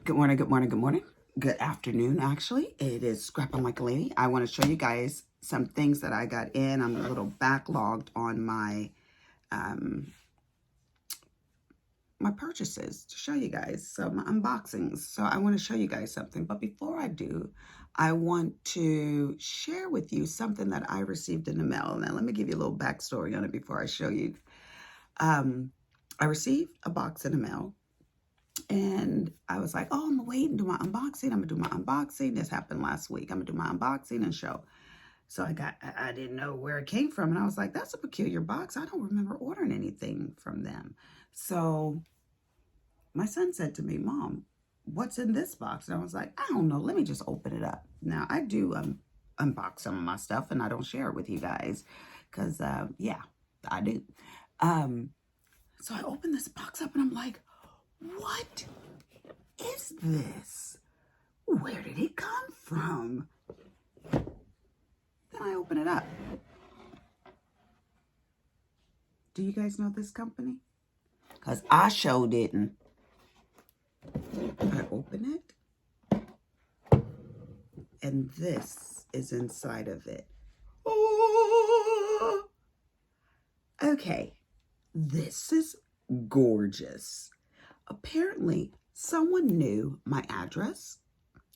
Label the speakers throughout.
Speaker 1: Good morning, good morning, good morning. Good afternoon, actually. It is Scrapping Like a Lady. I want to show you guys some things that I got in. I'm a little backlogged on my my purchases to show you guys. So my unboxings. So I want to show you guys something. But before I do, I want to share with you something that I received in the mail. Now, let me give you a little backstory on it before I show you. I received a box in the mail. And I was like, oh, I'm gonna wait and do my unboxing. I'm gonna do my unboxing. This happened last week. I'm gonna do my unboxing and show. So I didn't know where it came from. And I was like, that's a peculiar box. I don't remember ordering anything from them. So my son said to me, Mom, what's in this box? And I was like, I don't know. Let me just open it up. Now, I do unbox some of my stuff and I don't share it with you guys because, yeah, I do. So I opened this box up and I'm like, what is this? Where did it come from? Then I open it up. Do you guys know this company? Because I sure didn't. I open it. And this is inside of it. Oh! Okay. This is gorgeous. Apparently, someone knew my address,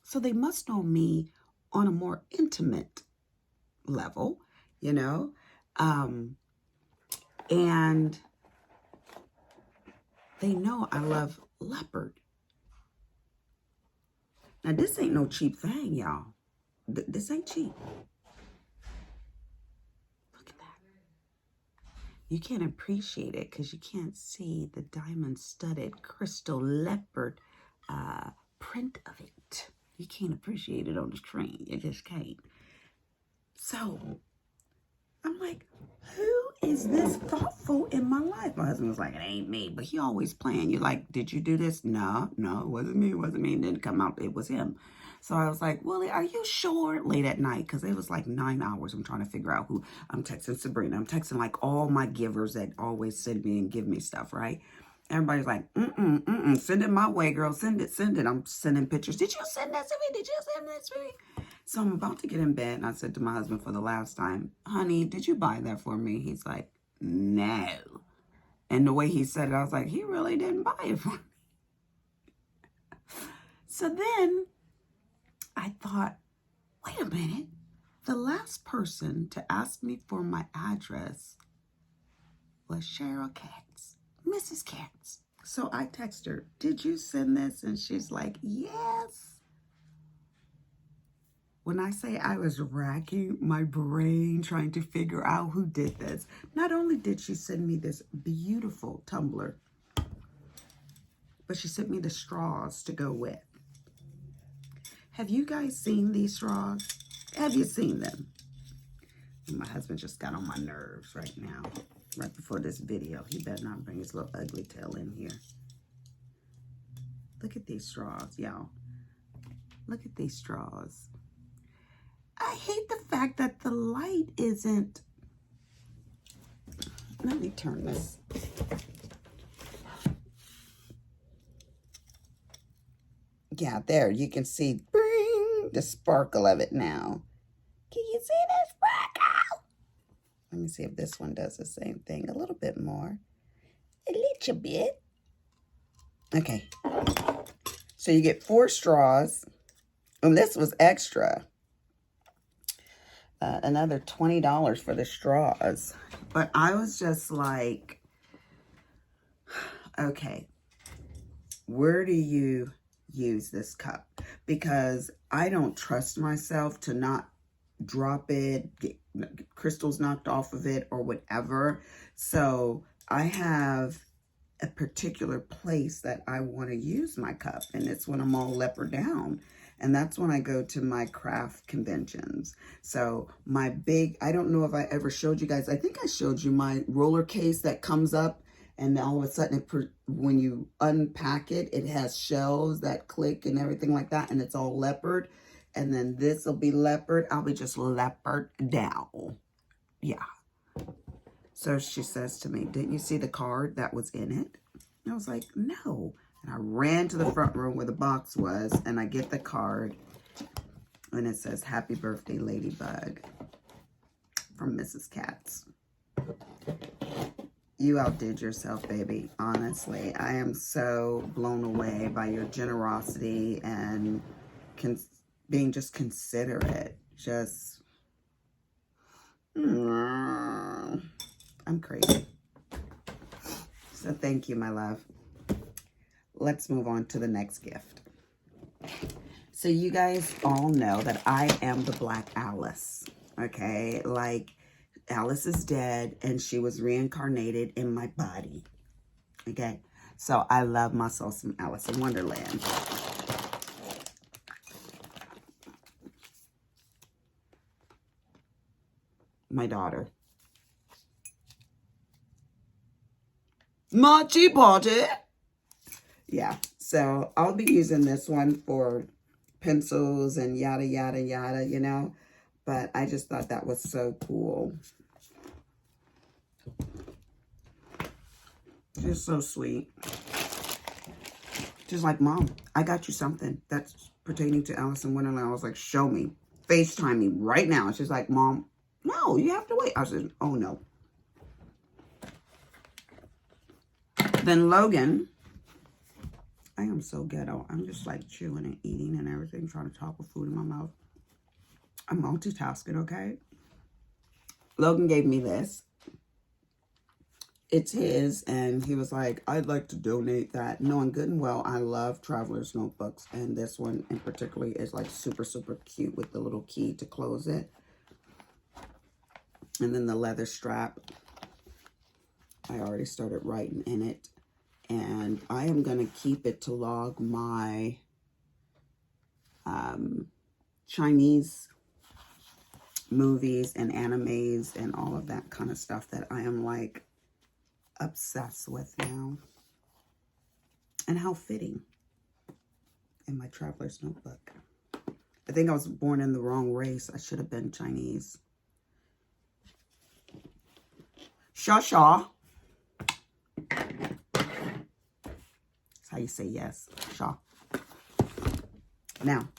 Speaker 1: so they must know me on a more intimate level, you know, and they know I love leopard. Now, this ain't no cheap thing, y'all. This ain't cheap. Look at that. You can't appreciate it because you can't see the diamond-studded crystal leopard print of it. You can't appreciate it on the screen. You just can't. So, I'm like, who is this thoughtful in my life? My husband was like, it ain't me. But he always playing. You're like, did you do this? No, it wasn't me. It wasn't me. It didn't come out. It was him. So I was like, Willie, are you sure? Late at night, because it was like 9 hours. I'm trying to figure out who. I'm texting Sabrina. I'm texting like all my givers that always send me and give me stuff, right? Everybody's like, send it my way, girl. Send it. I'm sending pictures. Did you send that to me? Did you send this to me? So I'm about to get in bed, and I said to my husband for the last time, honey, did you buy that for me? He's like, no. And the way he said it, I was like, he really didn't buy it for me. So then I thought, wait a minute. The last person to ask me for my address was Cheryl Katz, Mrs. Katz. So I text her, did you send this? And she's like, yes. When I say I was racking my brain trying to figure out who did this, not only did she send me this beautiful tumbler, but she sent me the straws to go with. Have you guys seen these straws? Have you seen them? My husband just got on my nerves right now, right before this video. He better not bring his little ugly tail in here. Look at these straws, y'all. Look at these straws. I hate the fact that the light isn't. Let me turn this. Yeah, there, you can see the sparkle of it now. Can you see that sparkle? Let me see if this one does the same thing. A little bit more. A little bit. Okay. So you get 4 straws. And this was extra. Another $20 for the straws. But I was just like, okay, where do you use this cup? Because I don't trust myself to not drop it, get crystals knocked off of it or whatever. So I have a particular place that I want to use my cup, and it's when I'm all leopard down. And that's when I go to my craft conventions. So my big, I don't know if I ever showed you guys, I think I showed you my roller case that comes up and all of a sudden, when you unpack it, it has shells that click and everything like that. And it's all leopard. And then this will be leopard. I'll be just leopard down. Yeah. So she says to me, didn't you see the card that was in it? And I was like, no. And I ran to the front room where the box was, and I get the card, and it says, "Happy birthday, Ladybug," from Mrs. Katz. You outdid yourself, baby. Honestly, I am so blown away by your generosity and being just considerate. Just, I'm crazy. So thank you, my love. Let's move on to the next gift. So you guys all know that I am the Black Alice, okay? Like, Alice is dead, and she was reincarnated in my body, okay? So I love myself some Alice in Wonderland. My daughter. Machi Party. Yeah, so I'll be using this one for pencils and yada, yada, yada, you know? But I just thought that was so cool. Just so sweet. Just like, Mom, I got you something that's pertaining to Alice in Wonderland. I was like, show me. FaceTime me right now. And she's like, Mom, no, you have to wait. I said, oh, no. Then Logan, I am so ghetto. I'm just like chewing and eating and everything, trying to topple food in my mouth. I'm multitasking, okay? Logan gave me this. It's his, and he was like, I'd like to donate that. Knowing good and well, I love traveler's notebooks, and this one in particular is like super, super cute with the little key to close it. And then the leather strap. I already started writing in it, and I am going to keep it to log my Chinese movies and animes and all of that kind of stuff that I am like obsessed with now. And how fitting in my traveler's notebook. I think I was born in the wrong race. I should have been Chinese. Shaw. That's how you say yes. Shaw. Now,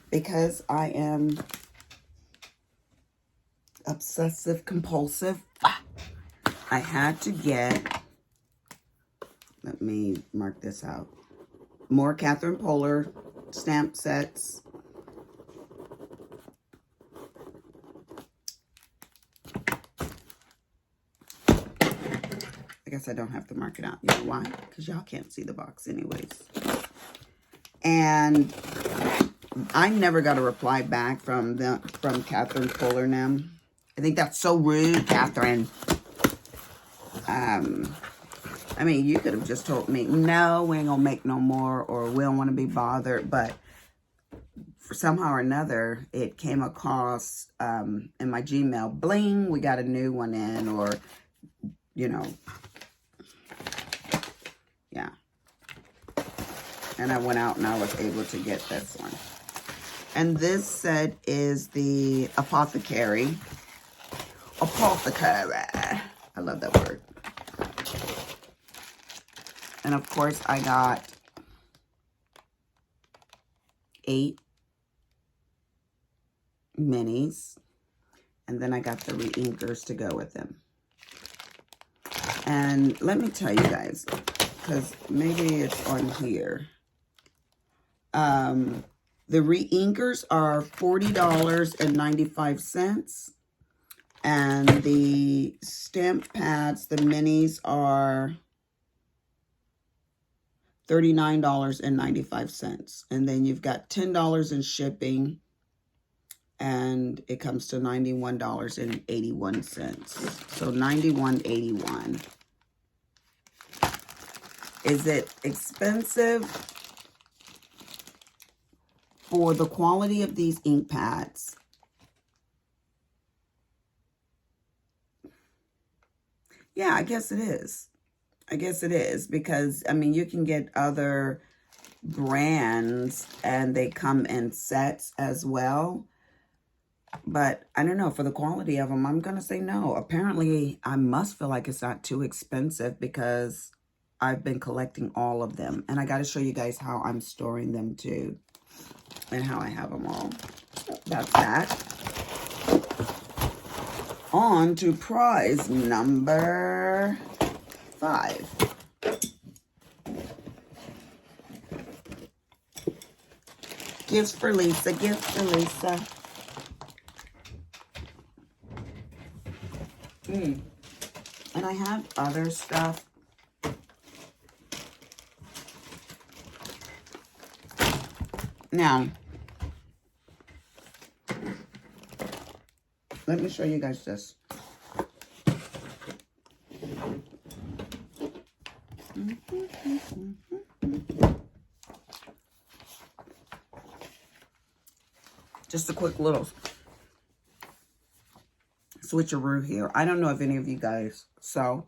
Speaker 1: because I am obsessive compulsive, I had to get, let me mark this out, more Catherine Polar stamp sets. I guess I don't have to mark it out. You know why? Because y'all can't see the box anyways. And I never got a reply back from Catherine Polar now. I think that's so rude, Catherine. I mean, you could have just told me, no, we ain't gonna make no more, or we don't want to be bothered. But for somehow or another, it came across in my Gmail, bling, we got a new one in, or, you know, yeah. And I went out and I was able to get this one. And this set is the Apothecary. Apothecary. I love that word. And of course, I got 8 minis. And then I got the re-inkers to go with them. And let me tell you guys, because maybe it's on here. The re-inkers are $40.95. And the stamp pads, the minis, are $39.95. And then you've got $10 in shipping. And it comes to $91.81. So $91.81. Is it expensive? For the quality of these ink pads, yeah, I guess it is. I guess it is, because, I mean, you can get other brands and they come in sets as well. But I don't know, for the quality of them, I'm going to say no. Apparently, I must feel like it's not too expensive, because I've been collecting all of them. And I got to show you guys how I'm storing them too. And how I have them all. That's that. On to prize number 5. Gifts for Lisa. Gifts for Lisa. And I have other stuff. Now, let me show you guys this. Just a quick little switcheroo here. I don't know if any of you guys sew.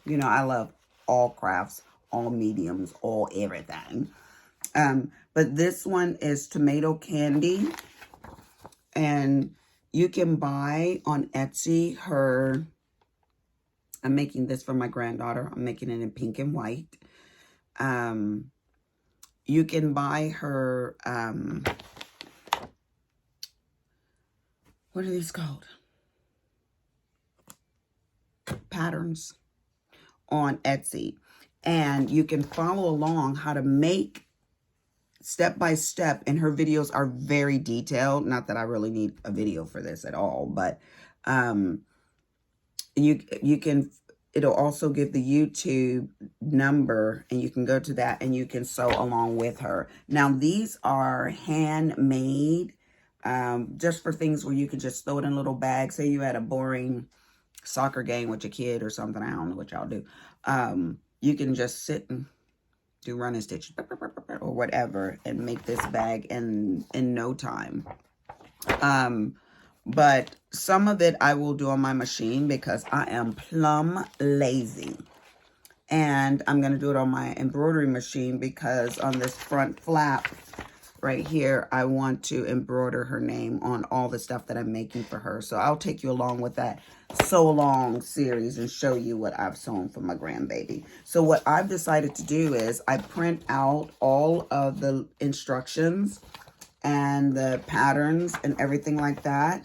Speaker 1: You know, I love all crafts, all mediums, all everything. But this one is tomato candy. And you can buy on Etsy her... I'm making this for my granddaughter. I'm making it in pink and white. You can buy her... what are these called? Patterns on Etsy. And you can follow along how to make step by step. And her videos are very detailed. Not that I really need a video for this at all. But you can... It'll also give the YouTube number. And you can go to that and you can sew along with her. Now, these are handmade. Just for things where you could just throw it in a little bag. Say you had a boring soccer game with your kid or something. I don't know what y'all do. You can just sit and do run and stitch or whatever and make this bag in no time. But some of it I will do on my machine because I am plumb lazy. And I'm going to do it on my embroidery machine because on this front flap right here, I want to embroider her name on all the stuff that I'm making for her. So I'll take you along with that sew along series and show you what I've sewn for my grandbaby. So what I've decided to do is I print out all of the instructions and the patterns and everything like that.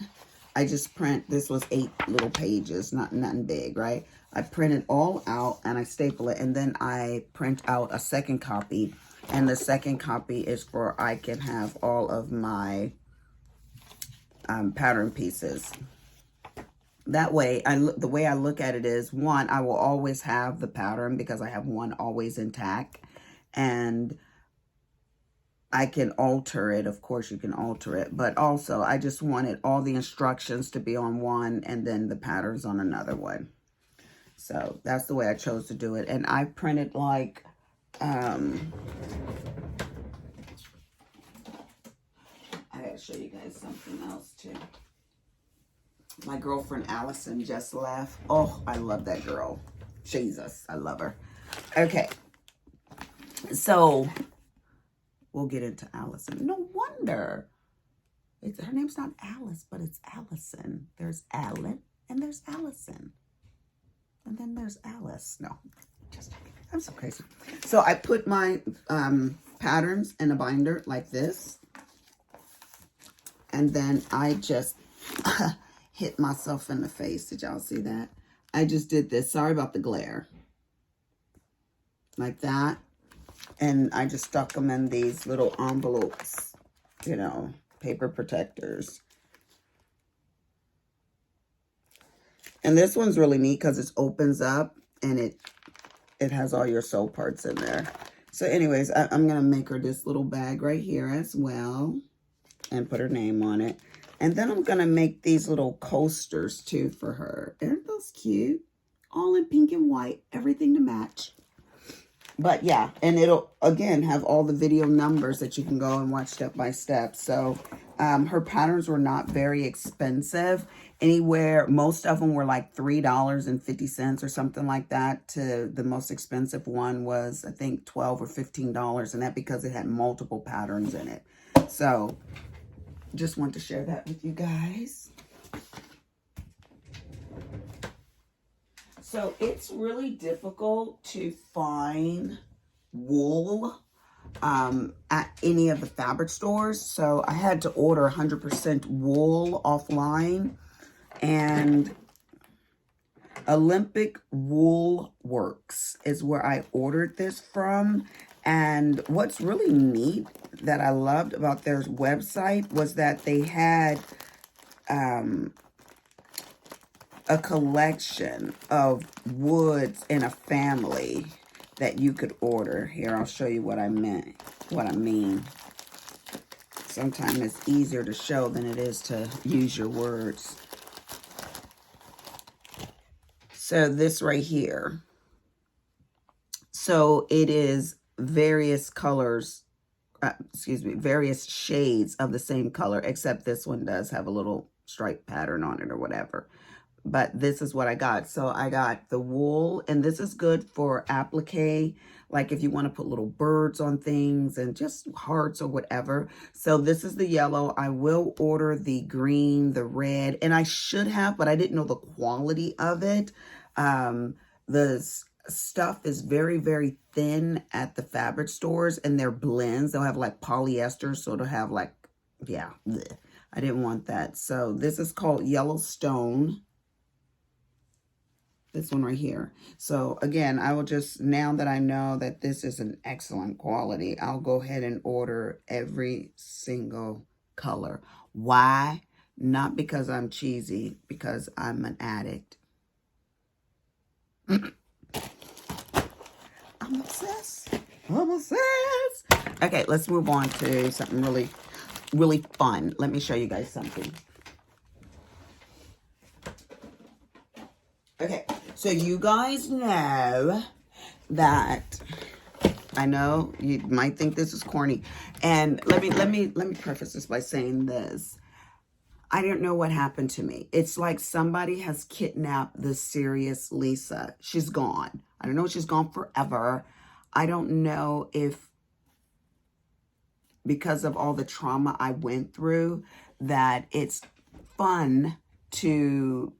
Speaker 1: I just print, this was 8 little pages, nothing big, right? I print it all out and I staple it, and then I print out a second copy. And the second copy is for I can have all of my pattern pieces. That way, the way I look at it is, one, I will always have the pattern because I have one always intact. And I can alter it. Of course, you can alter it. But also, I just wanted all the instructions to be on one and then the patterns on another one. So, that's the way I chose to do it. And I printed like... I gotta show you guys something else too. My girlfriend Allison just left. Oh, I love that girl. Jesus, I love her. Okay. So, we'll get into Allison. No wonder. Her name's not Alice, but it's Allison. There's Alan and there's Allison. And then there's Alice. No, just I'm so crazy. So I put my patterns in a binder like this. And then I just hit myself in the face. Did y'all see that? I just did this. Sorry about the glare. Like that. And I just stuck them in these little envelopes. You know, paper protectors. And this one's really neat because it opens up and it has all your sew parts in there. So anyways, I'm going to make her this little bag right here as well. And put her name on it. And then I'm going to make these little coasters too for her. Aren't those cute? All in pink and white. Everything to match. But yeah, and it'll, again, have all the video numbers that you can go and watch step by step. So her patterns were not very expensive. Anywhere, most of them were like $3.50 or something like that. To the most expensive one was, I think, $12 or $15. And that because it had multiple patterns in it. So just want to share that with you guys. So it's really difficult to find wool at any of the fabric stores. So I had to order 100% wool offline, and Olympic Wool Works is where I ordered this from. And what's really neat that I loved about their website was that they had a collection of woods in a family that you could order. Here, I'll show you what I mean. Sometimes it's easier to show than it is to use your words. So this right here. So it is various colors, various shades of the same color, except this one does have a little stripe pattern on it or whatever. But this is what I got. So I got the wool, and this is good for applique, like if you want to put little birds on things and just hearts or whatever. So this is the yellow. I will order the green, the red, and I should have, but I didn't know the quality of it. The stuff is very, very thin at the fabric stores, and they're blends. They'll have like polyester, so it'll have like, yeah, bleh. I didn't want that. So this is called Yellowstone. This one right here. So again, I will just, now that I know that this is an excellent quality, I'll go ahead and order every single color. Why? Not because I'm cheesy, because I'm an addict. I'm obsessed. I'm obsessed. Okay, let's move on to something really, really fun. Let me show you guys something. Okay, so you guys know that, I know you might think this is corny, and let me preface this by saying this. I don't know what happened to me. It's like somebody has kidnapped the serious Lisa. She's gone. I don't know if she's gone forever. I don't know if because of all the trauma I went through that it's fun to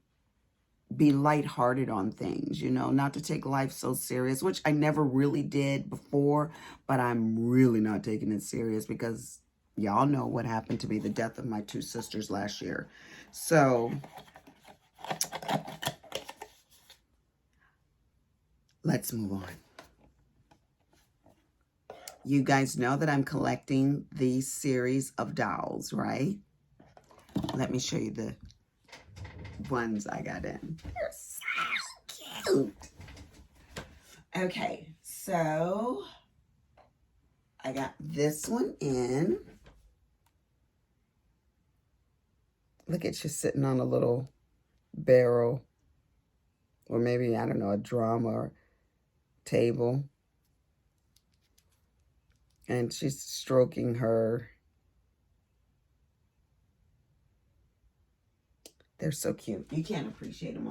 Speaker 1: be lighthearted on things, you know, not to take life so serious, which I never really did before, but I'm really not taking it serious because y'all know what happened to me, the death of my two sisters last year. So let's move on. You guys know that I'm collecting these series of dolls, right? Let me show you the ones I got in. They're so cute. Okay, so I got this one in. Look at you sitting on a little barrel, or maybe, I don't know, a drum or table. And she's stroking her. They're so cute. You can't appreciate them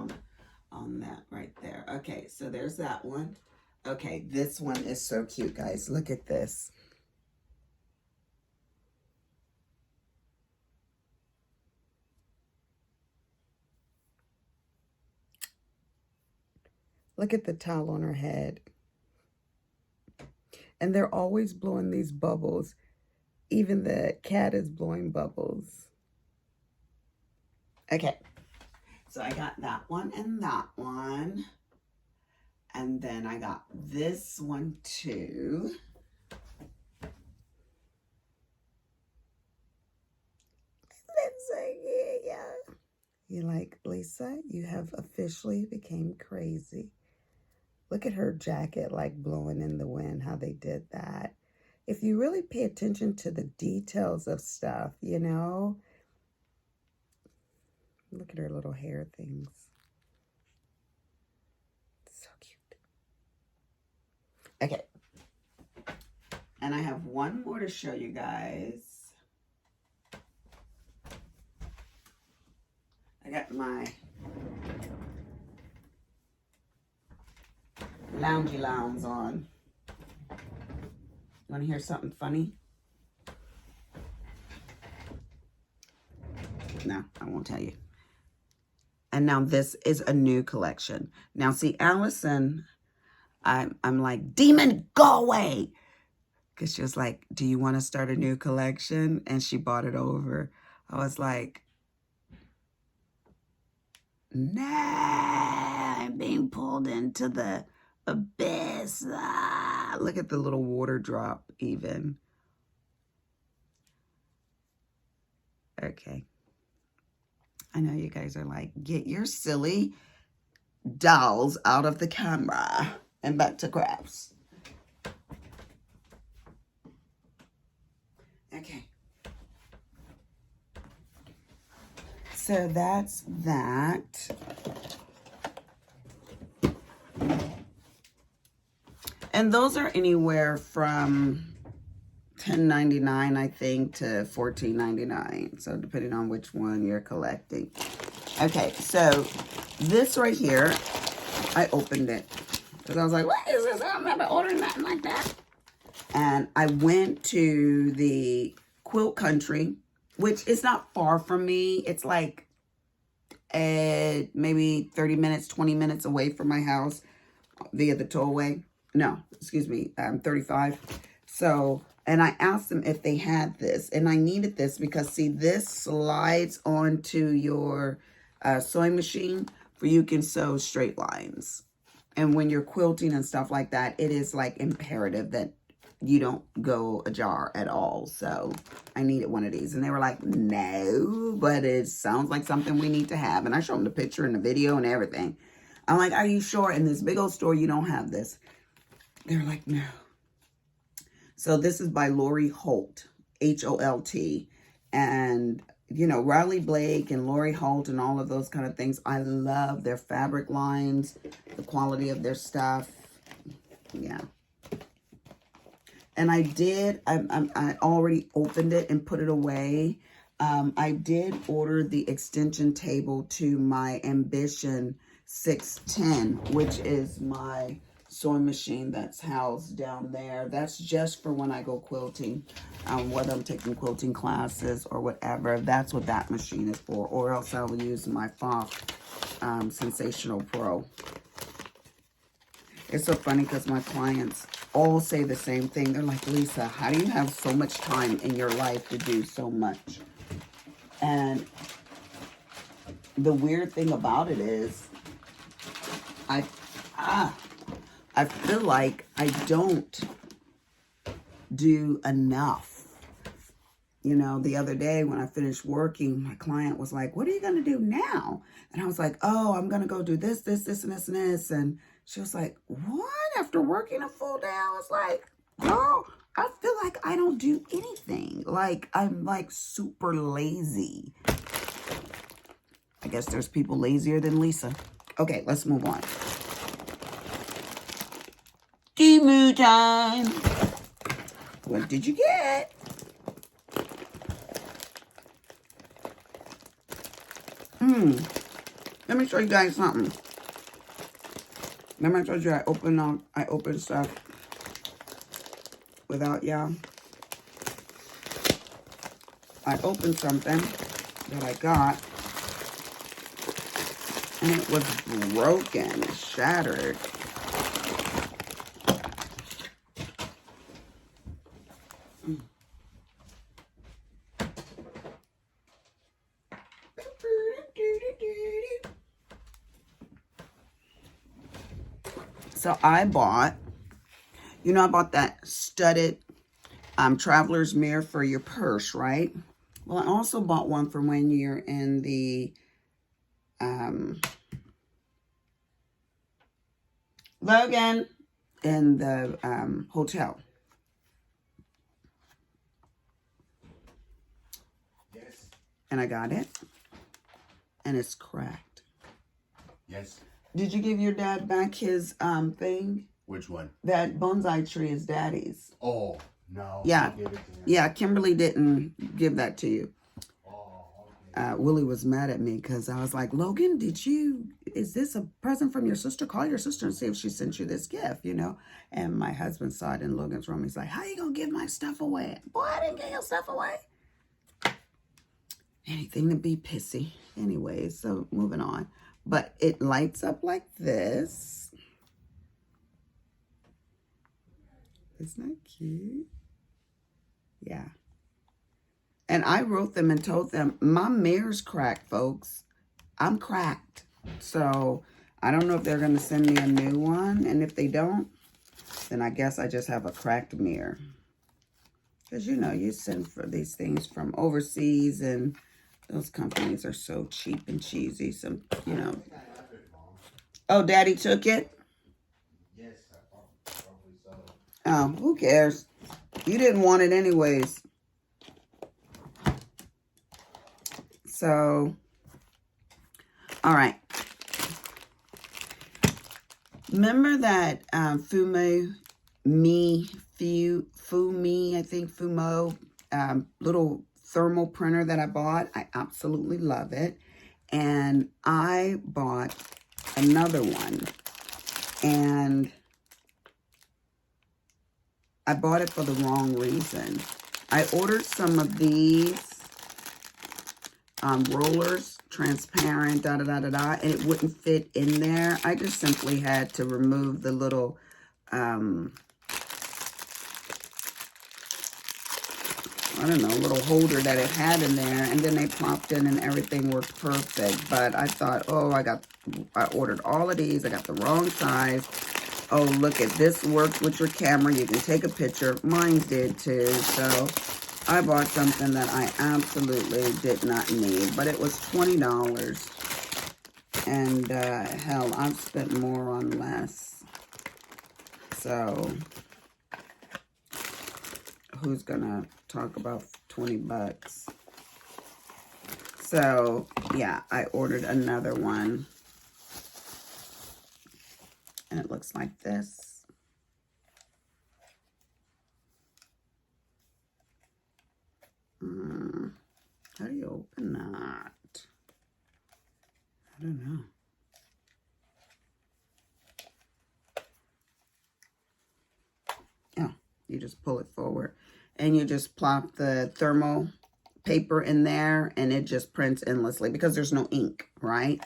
Speaker 1: on that right there. Okay, so there's that one. Okay, this one is so cute, guys. Look at this. Look at the towel on her head. And they're always blowing these bubbles. Even the cat is blowing bubbles. Okay, so I got that one and that one. And then I got this one too. Yeah. You like, Lisa, you have officially became crazy. Look at her jacket like blowing in the wind, how they did that. If you really pay attention to the details of stuff, you know. Look at her little hair things. So cute. Okay. And I have one more to show you guys. I got my loungy lounge on. Want to hear something funny? No, I won't tell you. And now this is a new collection. Now see, Allison, I'm like, demon, go away. Because she was like, do you want to start a new collection? And she bought it over. I was like, nah, I'm being pulled into the abyss. Ah, look at the little water drop even. Okay. I know you guys are like, get your silly dolls out of the camera and back to crafts. Okay. So that's that. And those are anywhere from $10.99, I think, to $14.99. So depending on which one you're collecting. Okay, so this right here, I opened it because I was like, what is this? I don't remember ordering nothing like that. And I went to the Quilt Country, which is not far from me. It's like maybe 30 minutes, 20 minutes away from my house via the tollway. No, excuse me, 35. So, and I asked them if they had this, and I needed this because, see, this slides onto your sewing machine for you can sew straight lines. And when you're quilting and stuff like that, it is like imperative that you don't go ajar at all. So I needed one of these. And they were like, no, but it sounds like something we need to have. And I showed them the picture and the video and everything. I'm like, are you sure in this big old store you don't have this? They were like, no. So this is by Lori Holt, H-O-L-T. And, you know, Riley Blake and Lori Holt and all of those kind of things. I love their fabric lines, the quality of their stuff. Yeah. And I did, I already opened it and put it away. I did order the extension table to my Ambition 610, which is my sewing machine that's housed down there. That's just for when I go quilting, whether I'm taking quilting classes or whatever. That's what that machine is for. Or else I will use my Fox Sensational Pro. It's so funny because my clients all say the same thing. They're like, Lisa, how do you have so much time in your life to do so much? And the weird thing about it is, I feel like I don't do enough. You know, the other day when I finished working, my client was like, what are you going to do now? And I was like, oh, I'm going to go do this, this, this, and this, and this. And she was like, what? After working a full day? I was like, girl, I feel like I don't do anything. Like, I'm like super lazy. I guess there's people lazier than Lisa. Okay, let's move on. Temu time. What did you get? Let me show you guys something. Remember I told you I open stuff without y'all? I opened something that I got, and it was broken, shattered. So I bought, you know, I bought that studded traveler's mirror for your purse, right? Well, I also bought one for when you're in the Logan, in the hotel.
Speaker 2: Yes.
Speaker 1: And I got it. And it's cracked.
Speaker 2: Yes.
Speaker 1: Did you give your dad back his
Speaker 2: thing? Which one?
Speaker 1: That bonsai tree is daddy's.
Speaker 2: Oh, no.
Speaker 1: Yeah. Yeah, Kimberly didn't give that to you.
Speaker 2: Oh, okay.
Speaker 1: Willie was mad at me because I was like, Logan, is this a present from your sister? Call your sister and see if she sent you this gift, you know? And my husband saw it in Logan's room. He's like, how you going to give my stuff away? Boy, I didn't give your stuff away. Anything to be pissy. Anyway, so moving on. but it lights up like this. Isn't that cute? Yeah. And I wrote them and told them, my mirror's cracked, folks. I'm cracked. So I don't know if they're going to send me a new one. And if they don't, then I guess I just have a cracked mirror. Because, you know, you send for these things from overseas, and those companies are so cheap and cheesy. So, you know. Oh, Daddy took it?
Speaker 2: Yes, probably so.
Speaker 1: Oh, who cares? You didn't want it anyways. So, all right. Remember that Fumo, I think Fumo, little thermal printer that I bought? I absolutely love it. And I bought another one. And I bought it for the wrong reason. I ordered some of these rollers, transparent, and it wouldn't fit in there. I just simply had to remove the little, I don't know, little holder that it had in there, and then they popped in and everything worked perfect. But I thought, oh, I ordered all of these. I got the wrong size. Oh, look at this, works with your camera. You can take a picture. Mine did too. So I bought something that I absolutely did not need, but it was $20. And hell, I've spent more on less. So who's gonna talk about 20 bucks? So yeah, I ordered another one. And it looks like this. How do you open that? I don't know. Yeah, you just pull it forward. And you just plop the thermal paper in there, and it just prints endlessly because there's no ink, right?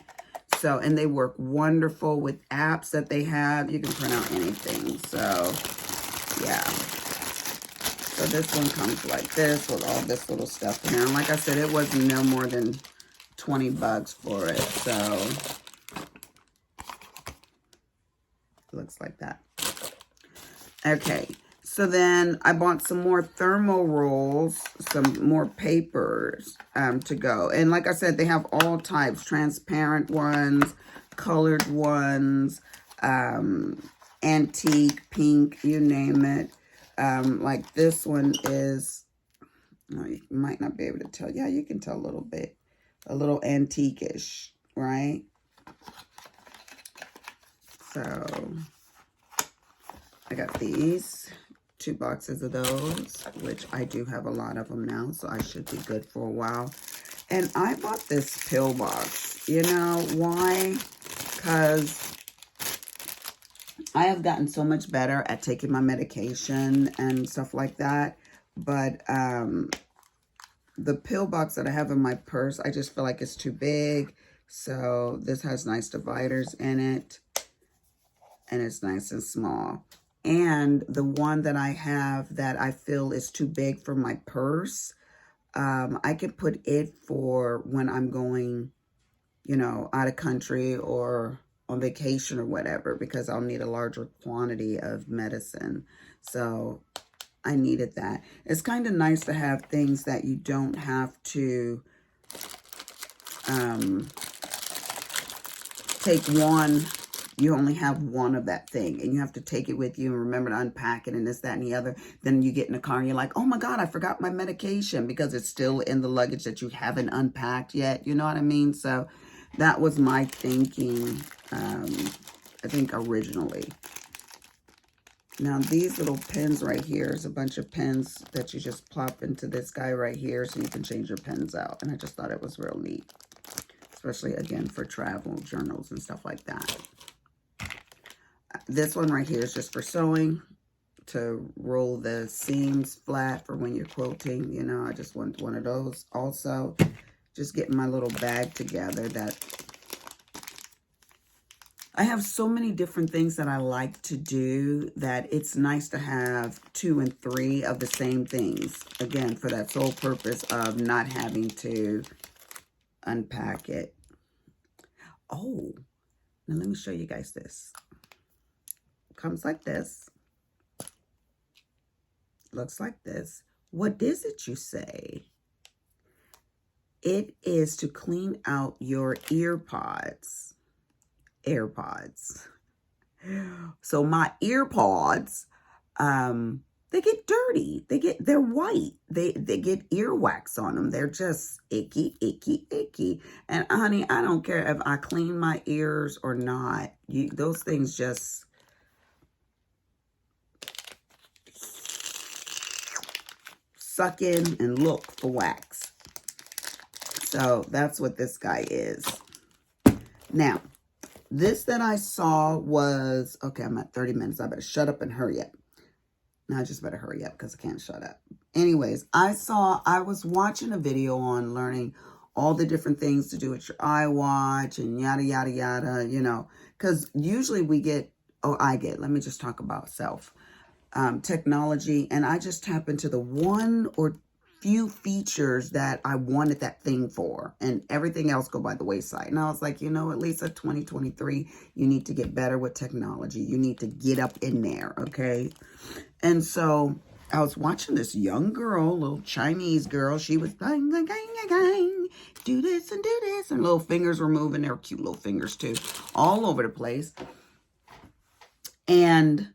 Speaker 1: So, and they work wonderful with apps that they have. You can print out anything. So, yeah. So this one comes like this with all this little stuff in here. And like I said, it was no more than 20 bucks for it. So, it looks like that. Okay. So then I bought some more thermal rolls, some more papers to go. And like I said, they have all types, transparent ones, colored ones, antique, pink, you name it. Like this one is, oh, you might not be able to tell. Yeah, you can tell a little bit, a little antique-ish, right? So I got these. 2 boxes of those, which I do have a lot of them now, so I should be good for a while. And I bought this pill box. You know why? Because I have gotten so much better at taking my medication and stuff like that. But the pill box that I have in my purse, I just feel like it's too big. So this has nice dividers in it. And it's nice and small. And the one that I have that I feel is too big for my purse, I could put it for when I'm going, you know, out of country or on vacation or whatever, because I'll need a larger quantity of medicine. So I needed that. It's kind of nice to have things that you don't have to take one. You only have one of that thing, and you have to take it with you and remember to unpack it and this, that, and the other. Then you get in the car and you're like, oh my God, I forgot my medication, because it's still in the luggage that you haven't unpacked yet. You know what I mean? So that was my thinking, I think originally. Now these little pens right here is a bunch of pens that you just plop into this guy right here so you can change your pens out. And I just thought it was real neat, especially again for travel journals and stuff like that. This one right here is just for sewing, to roll the seams flat for when you're quilting. You know, I just want one of those. Also, just getting my little bag together that I have so many different things that I like to do that it's nice to have 2 and 3 of the same things. Again, for that sole purpose of not having to unpack it. Oh, now let me show you guys this. It comes like this. Looks like this. What is it, you say? It is to clean out your AirPods. So my AirPods, they get dirty. They're white. They get earwax on them. They're just icky, icky, icky. And honey, I don't care if I clean my ears or not. Those things just suck in and look for wax. So that's what this guy is. Now, this that I saw was, okay, I'm at 30 minutes. I better shut up and hurry up. Now I just better hurry up because I can't shut up. Anyways, I was watching a video on learning all the different things to do with your iWatch and yada, yada, yada, you know, because usually let me just talk about self. Technology, and I just tap into the one or few features that I wanted that thing for, and everything else go by the wayside. And I was like, you know, at least at 2023, you need to get better with technology. You need to get up in there, okay? And so I was watching this young girl, little Chinese girl. She was bang, bang, bang, bang, do this and do this, and little fingers were moving. They were cute little fingers too, all over the place. And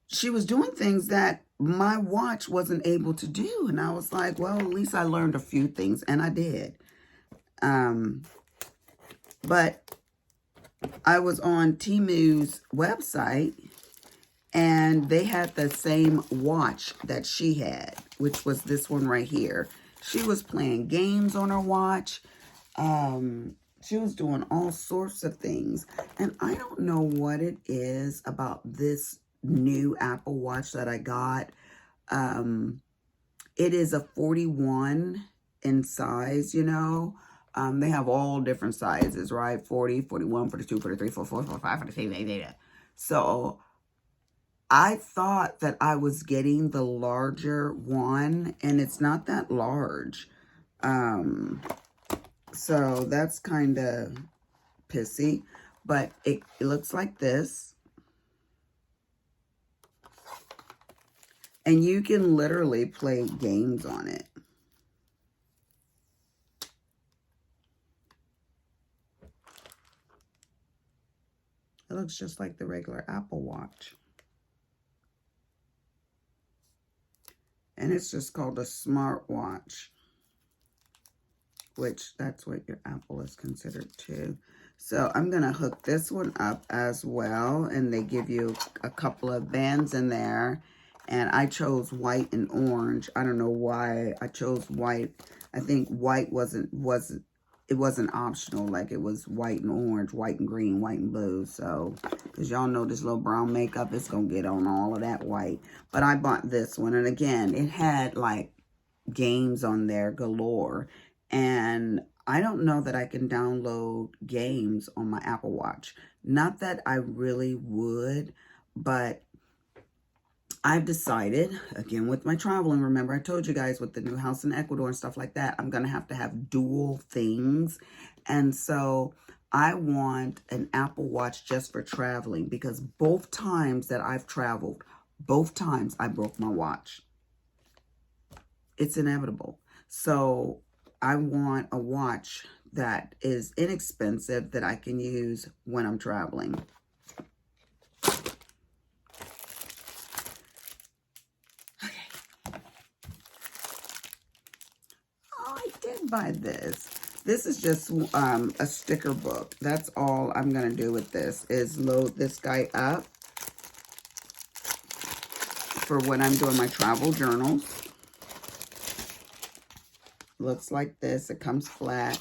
Speaker 1: she was doing things that my watch wasn't able to do. And I was like, well, at least I learned a few things. And I did. But I was on Temu's website, and they had the same watch that she had, which was this one right here. She was playing games on her watch. She was doing all sorts of things. And I don't know what it is about this new Apple Watch that I got. It is a 41 in size, you know. They have all different sizes, right? 40, 41, 42, 43, 44, 45, 46. So I thought that I was getting the larger one, and it's not that large. So that's kind of pissy, but it looks like this. And you can literally play games on it. It looks just like the regular Apple Watch. And it's just called a smartwatch, which that's what your Apple is considered too. So I'm going to hook this one up as well. And they give you a couple of bands in there. And I chose white and orange. I don't know why I chose white. I think white wasn't optional. Like it was white and orange, white and green, white and blue. So, because y'all know this little brown makeup is going to get on all of that white. But I bought this one. And again, it had like games on there galore. And I don't know that I can download games on my Apple Watch. Not that I really would, but I've decided, again, with my traveling, remember I told you guys with the new house in Ecuador and stuff like that, I'm going to have dual things. And so I want an Apple Watch just for traveling, because both times that I've traveled, both times I broke my watch. It's inevitable. So I want a watch that is inexpensive that I can use when I'm traveling. I did buy this. This is just a sticker book. That's all I'm going to do with this is load this guy up for when I'm doing my travel journals. Looks like this. It comes flat.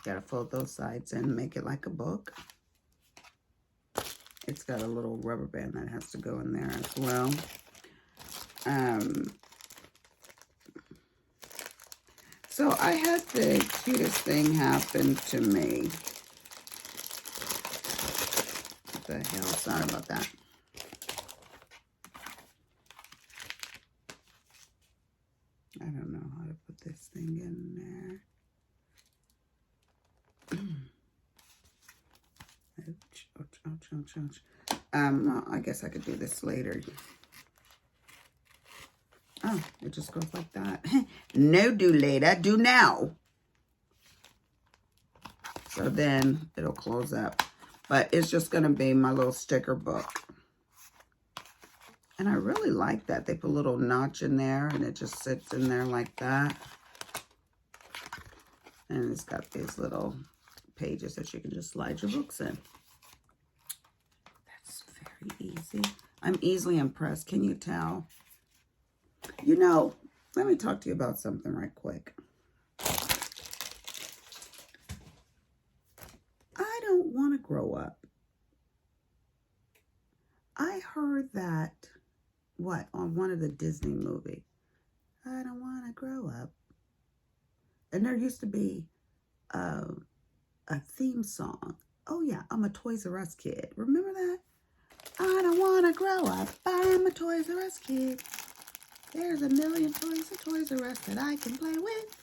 Speaker 1: Gotta fold those sides in and make it like a book. It's got a little rubber band that has to go in there as well. So I had the cutest thing happen to me. What the hell? Sorry about that. I don't know how to put this thing in there. Ouch, ouch, ouch, ouch, ouch. I guess I could do this later. Oh, it just goes like that. No, do later, do now. So then it'll close up. But it's just going to be my little sticker book. And I really like that. They put a little notch in there and it just sits in there like that. And it's got these little pages that you can just slide your books in. That's very easy. I'm easily impressed. Can you tell? You know, let me talk to you about something right quick. I don't want to grow up. I heard that, on one of the Disney movies. I don't want to grow up. And there used to be a theme song. Oh yeah, I'm a Toys R Us kid. Remember that? I don't want to grow up. I'm a Toys R Us kid. There's a million toys at Toys R Us that I can play with.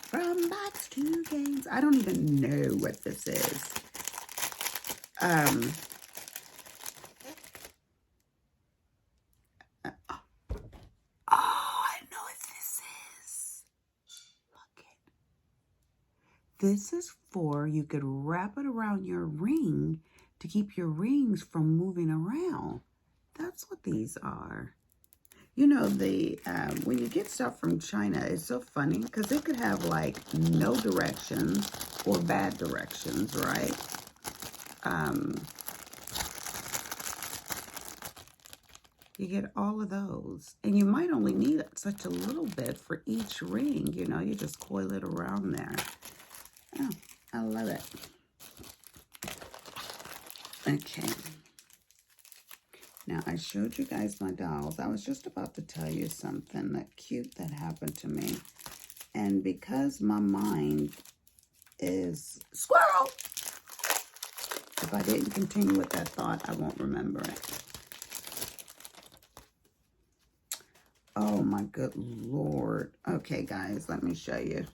Speaker 1: From box to games. I don't even know what this is. Oh, I know what this is. Look it. This is for, you could wrap it around your ring to keep your rings from moving around. That's what these are. You know, when you get stuff from China, it's so funny because it could have like no directions or bad directions, right? You get all of those. And you might only need such a little bit for each ring. You know, you just coil it around there. Oh, I love it. Okay. Now, I showed you guys my dolls. I was just about to tell you something cute that happened to me. And because my mind is squirrel, if I didn't continue with that thought, I won't remember it. Oh, my good Lord. Okay, guys, let me show you.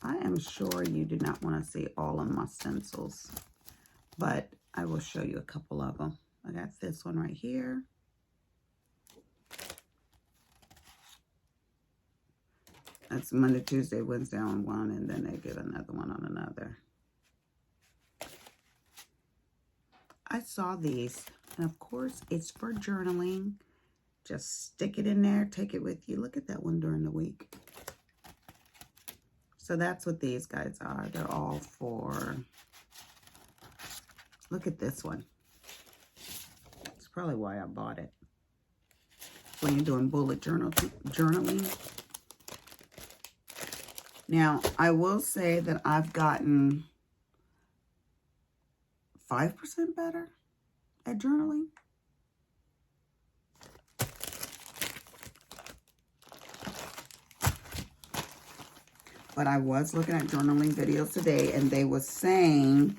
Speaker 1: I am sure you do not want to see all of my stencils, but I will show you a couple of them. I got this one right here. That's Monday, Tuesday, Wednesday on one, and then they give another one on another. I saw these, and of course, it's for journaling. Just stick it in there, take it with you. Look at that one during the week. So that's what these guys are. They're all for, look at this one. That's probably why I bought it. When you're doing bullet journaling. Now, I will say that I've gotten 5% better at journaling. But I was looking at journaling videos today, and they was saying,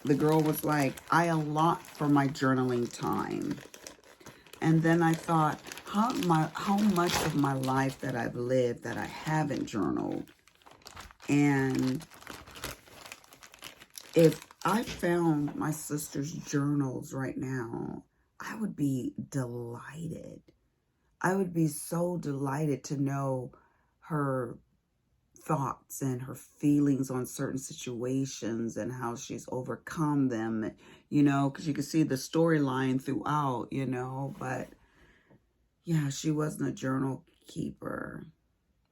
Speaker 1: the girl was like, I allot for my journaling time. And then I thought, how much of my life that I've lived that I haven't journaled. And if I found my sister's journals right now, I would be delighted. I would be so delighted to know her thoughts and her feelings on certain situations and how she's overcome them, you know, because you can see the storyline throughout, you know. But yeah, she wasn't a journal keeper,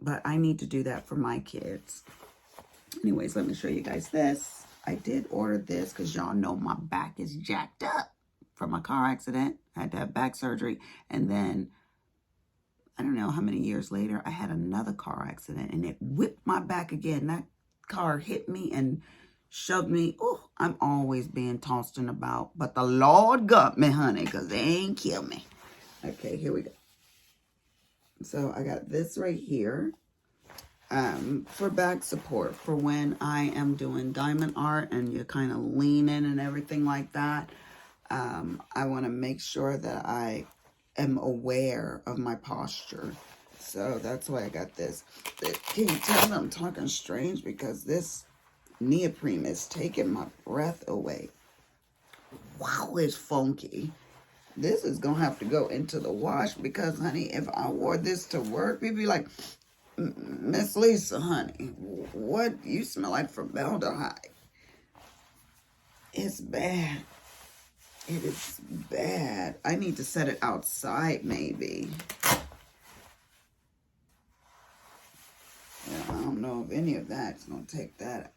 Speaker 1: but I need to do that for my kids. Anyways, let me show you guys this. I did order this because y'all know my back is jacked up from a car accident. I had to have back surgery, and then I don't know how many years later, I had another car accident, and it whipped my back again. That car hit me and shoved me. Oh, I'm always being tossed and about. But the Lord got me, honey, because they ain't killed me. Okay, here we go. So I got this right here for back support for when I am doing diamond art and you're kind of leaning and everything like that. I want to make sure that I am aware of my posture. So that's why I got this. Can you tell that I'm talking strange? Because this neoprene is taking my breath away. Wow, it's funky. This is going to have to go into the wash because, honey, if I wore this to work, people be like, Miss Lisa, honey, what? You smell like formaldehyde. It's bad. It is bad. I need to set it outside, maybe. Yeah, I don't know if any of that's going to take that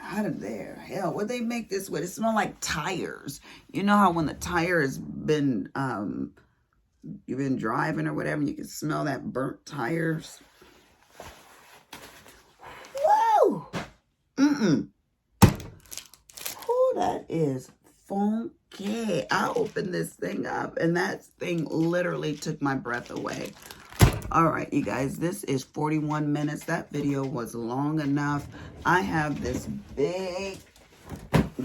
Speaker 1: out of there. Hell, what they make this with? It smells like tires. You know how when the tire has been, you've been driving or whatever, and you can smell that burnt tires? Whoa! Oh, that is funky. I opened this thing up, and that thing literally took my breath away. All right, you guys, this is 41 minutes. That video was long enough. I have this big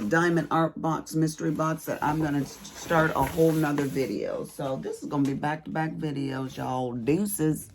Speaker 1: diamond art box, mystery box, that I'm going to start a whole nother video. So this is going to be back-to-back videos, y'all. Deuces.